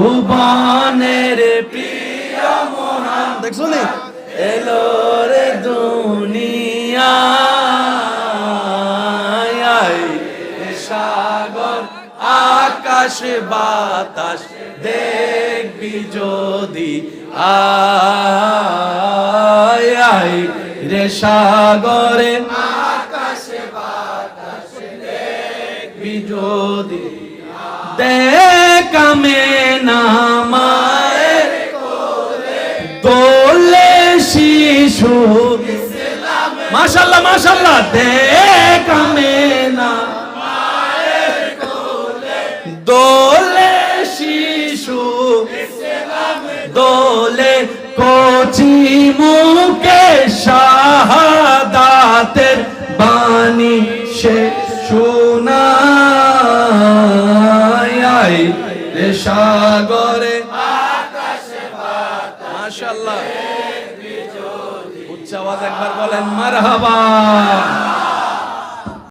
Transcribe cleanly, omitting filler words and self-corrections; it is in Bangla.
ত্রিভুবনের প্রিয় মহান দেখছো নি এলো রে দুনিয়ায় সাগর আকাশ বাতাস দেখবি যদি আয় রে সাগরে আকাশ বাতাস দেখবি যদি দেখামে না মায়ের কোলে দোলে শিশু মাশাআল্লাহ মাশাআল্লাহ দেখামে না মায়ের কোলে দোলে শিশু দোলে কচি মুখে শাহাদাতের বাণী সে শোনায় রে সাগরে আকাশে বাতাস মাশাআল্লাহ উচ্চ আওয়াজ একবার বলেন মারহাবা।